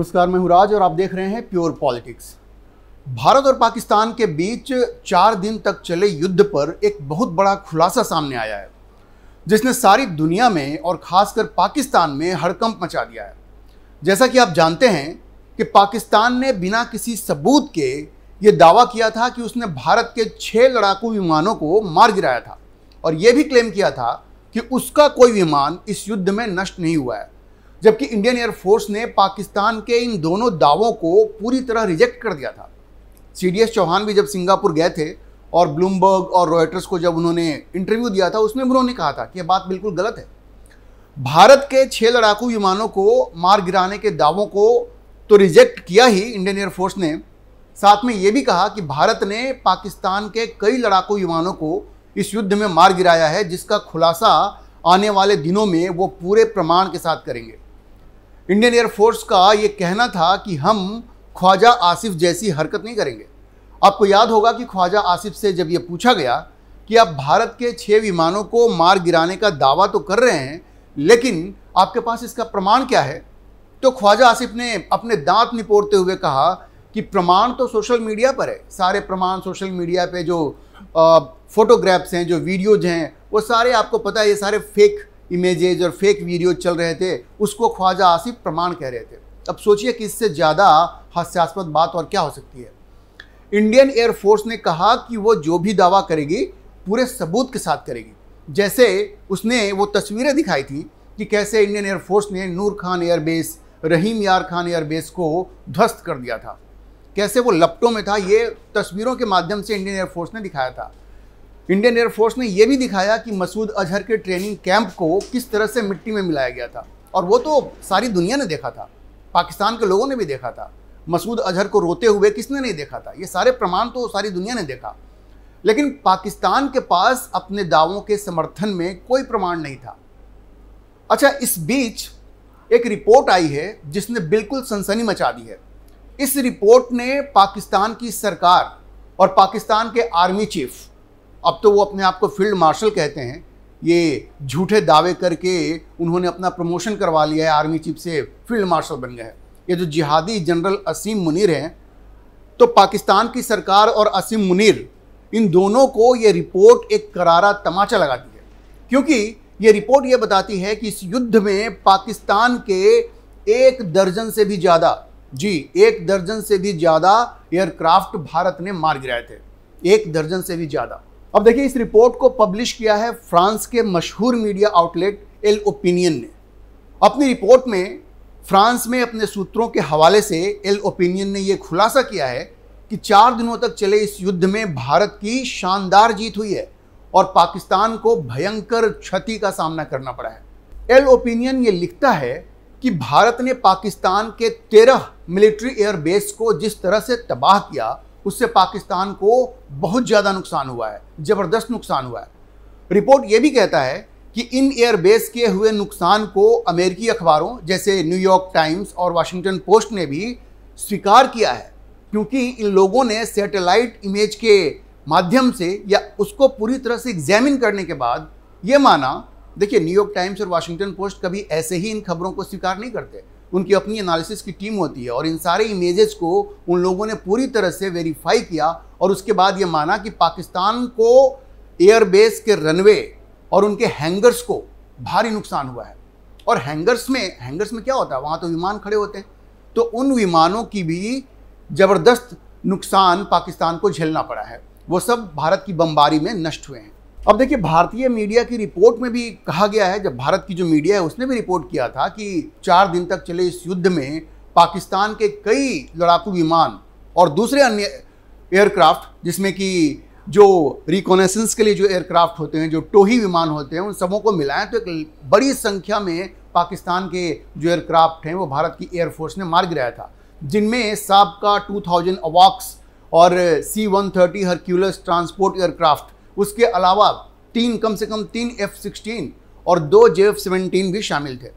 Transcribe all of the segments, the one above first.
नमस्कार, मैं हूं राज और आप देख रहे हैं प्योर पॉलिटिक्स। भारत और पाकिस्तान के बीच 4 दिन तक चले युद्ध पर एक बहुत बड़ा खुलासा सामने आया है, जिसने सारी दुनिया में और खासकर पाकिस्तान में हड़कंप मचा दिया है। जैसा कि आप जानते हैं कि पाकिस्तान ने बिना किसी सबूत के ये दावा किया था कि उसने भारत के 6 लड़ाकू विमानों को मार गिराया था और यह भी क्लेम किया था कि उसका कोई विमान इस युद्ध में नष्ट नहीं हुआ है, जबकि इंडियन एयरफोर्स ने पाकिस्तान के इन दोनों दावों को पूरी तरह रिजेक्ट कर दिया था। सीडीएस चौहान भी जब सिंगापुर गए थे और ब्लूमबर्ग और रॉयटर्स को जब उन्होंने इंटरव्यू दिया था, उसमें उन्होंने कहा था कि यह बात बिल्कुल गलत है। भारत के 6 लड़ाकू विमानों को मार गिराने के दावों को तो रिजेक्ट किया ही इंडियन एयरफोर्स ने, साथ में यह भी कहा कि भारत ने पाकिस्तान के कई लड़ाकू विमानों को इस युद्ध में मार गिराया है, जिसका खुलासा आने वाले दिनों में वो पूरे प्रमाण के साथ करेंगे। इंडियन एयरफोर्स का ये कहना था कि हम ख्वाजा आसिफ जैसी हरकत नहीं करेंगे। आपको याद होगा कि ख्वाजा आसिफ से जब ये पूछा गया कि आप भारत के 6 विमानों को मार गिराने का दावा तो कर रहे हैं, लेकिन आपके पास इसका प्रमाण क्या है, तो ख्वाजा आसिफ ने अपने दांत निपोड़ते हुए कहा कि प्रमाण तो सोशल मीडिया पर है। सारे प्रमाण सोशल मीडिया पे जो फोटोग्राफ्स हैं, जो वीडियोज हैं, वो सारे आपको पता है, ये सारे फेक इमेजेज और फेक वीडियो चल रहे थे, उसको ख्वाजा आसिफ प्रमाण कह रहे थे। अब सोचिए कि इससे ज़्यादा हास्यास्पद बात और क्या हो सकती है। इंडियन एयरफोर्स ने कहा कि वो जो भी दावा करेगी पूरे सबूत के साथ करेगी। जैसे उसने वो तस्वीरें दिखाई थी कि कैसे इंडियन एयरफोर्स ने नूर खान एयरबेस, रहीम यार खान एयरबेस को ध्वस्त कर दिया था, कैसे वो लपटों में था। ये तस्वीरों के माध्यम से इंडियन एयरफोर्स ने दिखाया था। इंडियन एयरफोर्स ने यह भी दिखाया कि मसूद अजहर के ट्रेनिंग कैंप को किस तरह से मिट्टी में मिलाया गया था, और वो तो सारी दुनिया ने देखा था, पाकिस्तान के लोगों ने भी देखा था। मसूद अजहर को रोते हुए किसने नहीं देखा था? ये सारे प्रमाण तो सारी दुनिया ने देखा, लेकिन पाकिस्तान के पास अपने दावों के समर्थन में कोई प्रमाण नहीं था। अच्छा, इस बीच एक रिपोर्ट आई है जिसने बिल्कुल सनसनी मचा दी है। इस रिपोर्ट ने पाकिस्तान की सरकार और पाकिस्तान के आर्मी चीफ, अब तो वो अपने आप को फील्ड मार्शल कहते हैं, ये झूठे दावे करके उन्होंने अपना प्रमोशन करवा लिया है, आर्मी चीफ से फील्ड मार्शल बन गए हैं। ये जो जिहादी जनरल असीम मुनीर हैं, तो पाकिस्तान की सरकार और असीम मुनीर, इन दोनों को ये रिपोर्ट एक करारा तमाचा लगाती है, क्योंकि ये रिपोर्ट ये बताती है कि इस युद्ध में पाकिस्तान के 1 दर्जन से भी ज़्यादा, जी 1 दर्जन से भी ज़्यादा एयरक्राफ्ट भारत ने मार गिराए थे। 1 दर्जन से भी ज़्यादा। अब देखिए, इस रिपोर्ट को पब्लिश किया है फ्रांस के मशहूर मीडिया आउटलेट एल ओपिनियन ने। अपनी रिपोर्ट में फ्रांस में अपने सूत्रों के हवाले से एल ओपिनियन ने यह खुलासा किया है कि 4 दिनों तक चले इस युद्ध में भारत की शानदार जीत हुई है और पाकिस्तान को भयंकर क्षति का सामना करना पड़ा है। एल ओपिनियन ये लिखता है कि भारत ने पाकिस्तान के 13 मिलिट्री एयरबेस को जिस तरह से तबाह किया, उससे पाकिस्तान को बहुत ज़्यादा नुकसान हुआ है, ज़बरदस्त नुकसान हुआ है। रिपोर्ट ये भी कहता है कि इन एयरबेस के हुए नुकसान को अमेरिकी अखबारों जैसे न्यूयॉर्क टाइम्स और वाशिंगटन पोस्ट ने भी स्वीकार किया है, क्योंकि इन लोगों ने सैटेलाइट इमेज के माध्यम से या उसको पूरी तरह से एग्जामिन करने के बाद ये माना। देखिए, न्यूयॉर्क टाइम्स और वाशिंगटन पोस्ट कभी ऐसे ही इन खबरों को स्वीकार नहीं करते, उनकी अपनी एनालिसिस की टीम होती है और इन सारे इमेजेस को उन लोगों ने पूरी तरह से वेरीफाई किया और उसके बाद ये माना कि पाकिस्तान को एयरबेस के रनवे और उनके हैंगर्स को भारी नुकसान हुआ है। और हैंगर्स में क्या होता है? वहाँ तो विमान खड़े होते हैं, तो उन विमानों की भी ज़बरदस्त नुकसान पाकिस्तान को झेलना पड़ा है। वो सब भारत की बमबारी में नष्ट हुए हैं। अब देखिए, भारतीय मीडिया की रिपोर्ट में भी कहा गया है, जब भारत की जो मीडिया है उसने भी रिपोर्ट किया था कि 4 दिन तक चले इस युद्ध में पाकिस्तान के कई लड़ाकू विमान और दूसरे अन्य एयरक्राफ्ट, जिसमें कि जो रिकॉनेसेंस के लिए जो एयरक्राफ्ट होते हैं, जो टोही विमान होते हैं, उन सबों को मिलाएं तो एक बड़ी संख्या में पाकिस्तान के जो एयरक्राफ्ट हैं वो भारत की एयरफोर्स ने मार गिराया था, जिनमें साबका 2000 अवॉक्स और C-130 हरक्यूलस ट्रांसपोर्ट एयरक्राफ्ट, उसके अलावा कम से कम 3 F-16 और 2 JF-17 भी शामिल थे।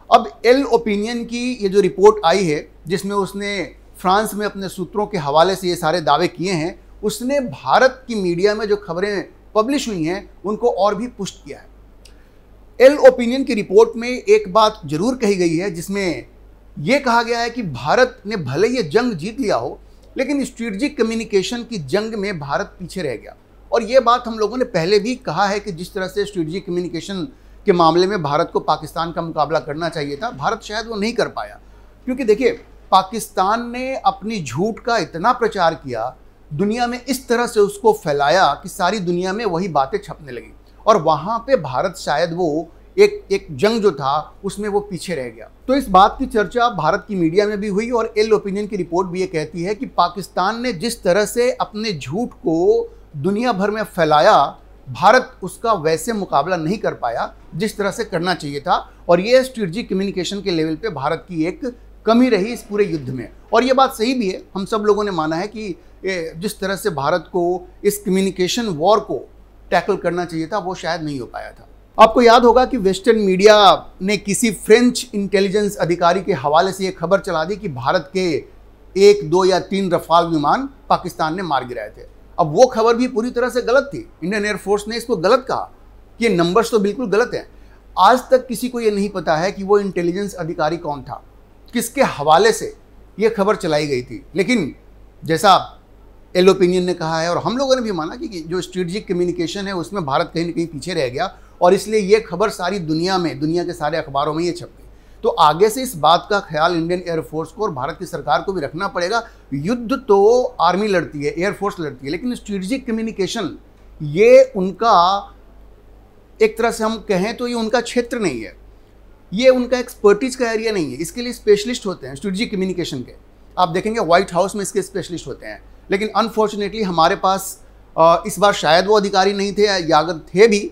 अब एल ओपिनियन की ये जो रिपोर्ट आई है, जिसमें उसने फ्रांस में अपने सूत्रों के हवाले से ये सारे दावे किए हैं, उसने भारत की मीडिया में जो खबरें पब्लिश हुई हैं उनको और भी पुष्ट किया है। एल ओपिनियन की रिपोर्ट में एक बात जरूर कही गई है, जिसमें ये कहा गया है कि भारत ने भले ये जंग जीत लिया हो, लेकिन स्ट्रेटेजिक कम्युनिकेशन की जंग में भारत पीछे रह गया। और ये बात हम लोगों ने पहले भी कहा है कि जिस तरह से स्ट्रेटेजिक कम्युनिकेशन के मामले में भारत को पाकिस्तान का मुकाबला करना चाहिए था, भारत शायद वो नहीं कर पाया। क्योंकि देखिए, पाकिस्तान ने अपनी झूठ का इतना प्रचार किया, दुनिया में इस तरह से उसको फैलाया कि सारी दुनिया में वही बातें छपने लगी, और वहाँ पे भारत शायद वो एक जंग जो था उसमें वो पीछे रह गया। तो इस बात की चर्चा भारत की मीडिया में भी हुई, और एल ओपिनियन की रिपोर्ट भी ये कहती है कि पाकिस्तान ने जिस तरह से अपने झूठ को दुनिया भर में फैलाया, भारत उसका वैसे मुकाबला नहीं कर पाया जिस तरह से करना चाहिए था। और ये स्ट्रेटेजिक कम्युनिकेशन के लेवल पे भारत की एक कमी रही इस पूरे युद्ध में। और ये बात सही भी है, हम सब लोगों ने माना है कि जिस तरह से भारत को इस कम्युनिकेशन वॉर को टैकल करना चाहिए था, वो शायद नहीं हो पाया था। आपको याद होगा कि वेस्टर्न मीडिया ने किसी फ्रेंच इंटेलिजेंस अधिकारी के हवाले से ये खबर चला दी कि भारत के 1, 2 या 3 रफाल विमान पाकिस्तान ने मार गिराए थे। अब वो खबर भी पूरी तरह से गलत थी। इंडियन एयरफोर्स ने इसको गलत कहा कि ये नंबर्स तो बिल्कुल गलत हैं। आज तक किसी को ये नहीं पता है कि वो इंटेलिजेंस अधिकारी कौन था, किसके हवाले से ये खबर चलाई गई थी। लेकिन जैसा एल ओपिनियन ने कहा है और हम लोगों ने भी माना कि जो स्ट्रेटेजिक कम्युनिकेशन है उसमें भारत कहीं न कहीं पीछे रह गया, और इसलिए ये खबर सारी दुनिया में, दुनिया के सारे अखबारों में ये छप गई। तो आगे से इस बात का ख्याल इंडियन एयरफोर्स को और भारत की सरकार को भी रखना पड़ेगा। युद्ध तो आर्मी लड़ती है, एयरफोर्स लड़ती है, लेकिन स्ट्रेटेजिक कम्युनिकेशन ये उनका, एक तरह से हम कहें तो ये उनका क्षेत्र नहीं है, ये उनका एक्सपर्टीज का एरिया नहीं है। इसके लिए स्पेशलिस्ट होते हैं स्ट्रेटेजिक कम्युनिकेशन के। आप देखेंगे व्हाइट हाउस में इसके स्पेशलिस्ट होते हैं, लेकिन अनफॉर्चुनेटली हमारे पास इस बार शायद वो अधिकारी नहीं थे, या अगर थे भी,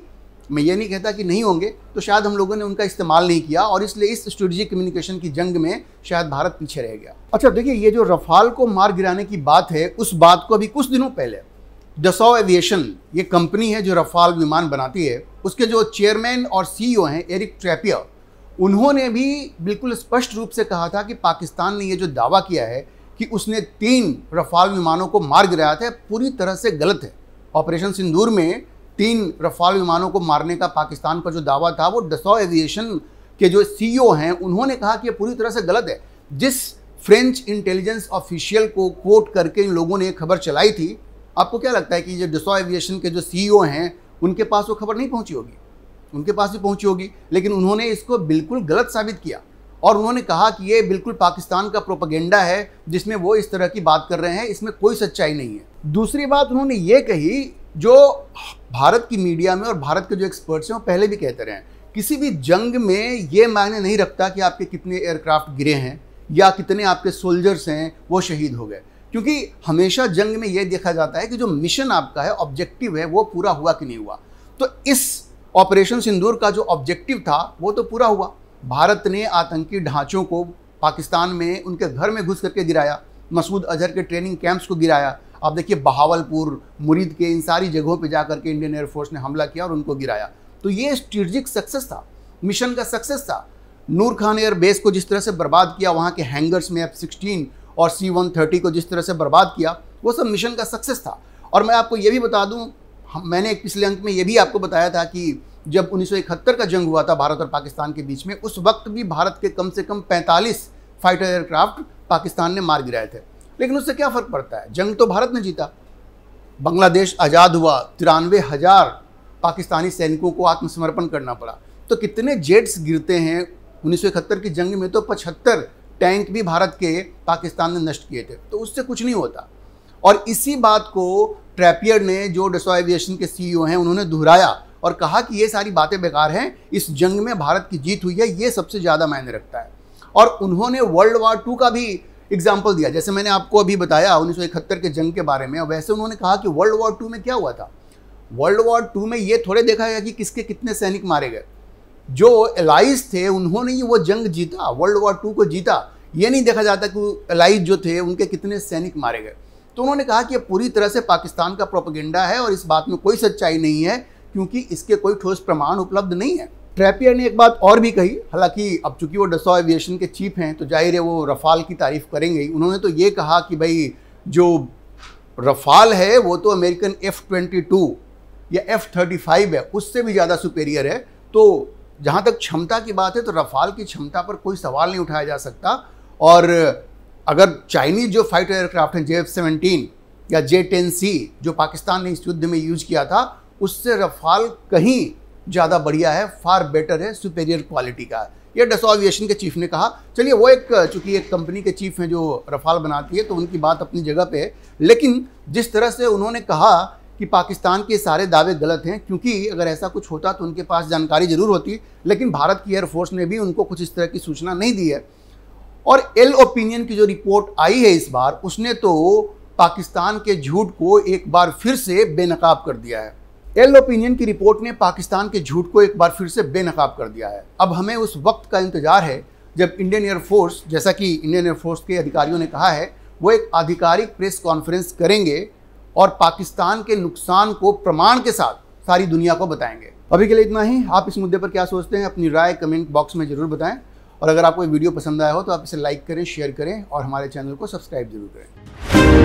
मैं ये नहीं कहता कि नहीं होंगे, तो शायद हम लोगों ने उनका इस्तेमाल नहीं किया, और इसलिए इस स्ट्रेटेजिक कम्युनिकेशन की जंग में शायद भारत पीछे रह गया। अच्छा देखिए, ये जो रफाल को मार गिराने की बात है, उस बात को अभी कुछ दिनों पहले डसॉ एविएशन, ये कंपनी है जो रफाल विमान बनाती है, उसके जो चेयरमैन और CEO हैं एरिक ट्रैपियर, उन्होंने भी बिल्कुल स्पष्ट रूप से कहा था कि पाकिस्तान ने ये जो दावा किया है कि उसने 3 रफाल विमानों को मार गिराया था, पूरी तरह से गलत है। ऑपरेशन सिंदूर में 3 रफाल विमानों को मारने का पाकिस्तान का जो दावा था, वो डसॉ एविएशन के जो CEO हैं उन्होंने कहा कि ये पूरी तरह से गलत है। जिस फ्रेंच इंटेलिजेंस ऑफिशियल को कोट करके इन लोगों ने ये खबर चलाई थी, आपको क्या लगता है कि जो डसॉ एविएशन के जो CEO हैं उनके पास वो खबर नहीं पहुंची होगी? उनके पास भी पहुंची होगी, लेकिन उन्होंने इसको बिल्कुल गलत साबित किया, और उन्होंने कहा कि ये बिल्कुल पाकिस्तान का प्रोपेगेंडा है जिसमें वो इस तरह की बात कर रहे हैं, इसमें कोई सच्चाई नहीं है। दूसरी बात उन्होंने ये कही, जो भारत की मीडिया में और भारत के जो एक्सपर्ट्स हैं वो पहले भी कहते रहे हैं, किसी भी जंग में ये मायने नहीं रखता कि आपके कितने एयरक्राफ्ट गिरे हैं या कितने आपके सोल्जर्स हैं वो शहीद हो गए, क्योंकि हमेशा जंग में ये देखा जाता है कि जो मिशन आपका है, ऑब्जेक्टिव है, वो पूरा हुआ कि नहीं हुआ। तो इस ऑपरेशन सिंदूर का जो ऑब्जेक्टिव था वो तो पूरा हुआ। भारत ने आतंकी ढांचों को पाकिस्तान में उनके घर में घुस करके गिराया, मसूद अजहर के ट्रेनिंग कैंप्स को गिराया। आप देखिए बहावलपुर, मुरीद के इन सारी जगहों पे जाकर के इंडियन एयरफोर्स ने हमला किया और उनको गिराया। तो ये स्ट्रेटेजिक सक्सेस था, मिशन का सक्सेस था। नूर खान एयर बेस को जिस तरह से बर्बाद किया, वहाँ के हैंगर्स में F-16 और C-130 को जिस तरह से बर्बाद किया, वो सब मिशन का सक्सेस था। और मैं आपको ये भी बता दूँ, मैंने एक पिछले अंक में ये भी आपको बताया था कि जब 1971 का जंग हुआ था भारत और पाकिस्तान के बीच में, उस वक्त भी भारत के कम से कम 45 फाइटर एयरक्राफ्ट पाकिस्तान ने मार गिराए थे। लेकिन उससे क्या फ़र्क पड़ता है, जंग तो भारत ने जीता। बांग्लादेश आज़ाद हुआ, 93,000 पाकिस्तानी सैनिकों को आत्मसमर्पण करना पड़ा। तो कितने जेट्स गिरते हैं, 1971 की जंग में तो 75 टैंक भी भारत के पाकिस्तान ने नष्ट किए थे। तो उससे कुछ नहीं होता। और इसी बात को ट्रैपियर ने, जो डसॉ एविएशन के CEO हैं, उन्होंने दोहराया और कहा कि ये सारी बातें बेकार हैं, इस जंग में भारत की जीत हुई है, ये सबसे ज़्यादा मायने रखता है। और उन्होंने वर्ल्ड वॉर 2 का भी एग्जाम्पल दिया, जैसे मैंने आपको अभी बताया 1971 के जंग के बारे में। वैसे उन्होंने कहा कि वर्ल्ड वॉर 2 में क्या हुआ था। वर्ल्ड वॉर 2 में ये थोड़े देखा गया कि किसके कितने सैनिक मारे गए। जो एलाइज थे उन्होंने ही वो जंग जीता, वर्ल्ड वॉर 2 को जीता। ये नहीं देखा जाता कि एलाइज जो थे उनके कितने सैनिक मारे गए। तो उन्होंने कहा कि ये पूरी तरह से पाकिस्तान का प्रोपेगेंडा है और इस बात में कोई सच्चाई नहीं है, क्योंकि इसके कोई ठोस प्रमाण उपलब्ध नहीं है। ट्रैपियर ने एक बात और भी कही, हालांकि अब चूंकि वो डसॉ एविएशन के चीफ हैं तो जाहिर है वो रफाल की तारीफ करेंगे ही। उन्होंने तो ये कहा कि भाई जो रफाल है वो तो अमेरिकन F-22 या F-35 है, उससे भी ज़्यादा सुपेरियर है। तो जहाँ तक क्षमता की बात है तो रफाल की क्षमता पर कोई सवाल नहीं उठाया जा सकता। और अगर चाइनीज जो फाइटर एयरक्राफ्ट हैं JF-17 या J-10C जो पाकिस्तान ने इस युद्ध में यूज किया था, उससे रफाल कहीं ज़्यादा बढ़िया है, फार बेटर है, सुपेरियर क्वालिटी का है। ये डसॉ एविएशन के चीफ ने कहा। चलिए, वो चूंकि एक कंपनी के चीफ हैं जो रफाल बनाती है, तो उनकी बात अपनी जगह पे है, लेकिन जिस तरह से उन्होंने कहा कि पाकिस्तान के सारे दावे गलत हैं, क्योंकि अगर ऐसा कुछ होता तो उनके पास जानकारी जरूर होती, लेकिन भारत की एयरफोर्स ने भी उनको कुछ इस तरह की सूचना नहीं दी है। और एल ओपिनियन की जो रिपोर्ट आई है इस बार, उसने तो पाकिस्तान के झूठ को एक बार फिर से बेनकाब कर दिया है। एल ओपिनियन की रिपोर्ट ने पाकिस्तान के झूठ को एक बार फिर से बेनकाब कर दिया है। अब हमें उस वक्त का इंतजार है जब इंडियन एयरफोर्स, जैसा कि इंडियन एयरफोर्स के अधिकारियों ने कहा है, वो एक आधिकारिक प्रेस कॉन्फ्रेंस करेंगे और पाकिस्तान के नुकसान को प्रमाण के साथ सारी दुनिया को बताएंगे। अभी के लिए इतना ही। आप इस मुद्दे पर क्या सोचते हैं, अपनी राय कमेंट बॉक्स में जरूर बताएं। और अगर आपको ये वीडियो पसंद आया हो तो आप इसे लाइक करें, शेयर करें और हमारे चैनल को सब्सक्राइब जरूर करें।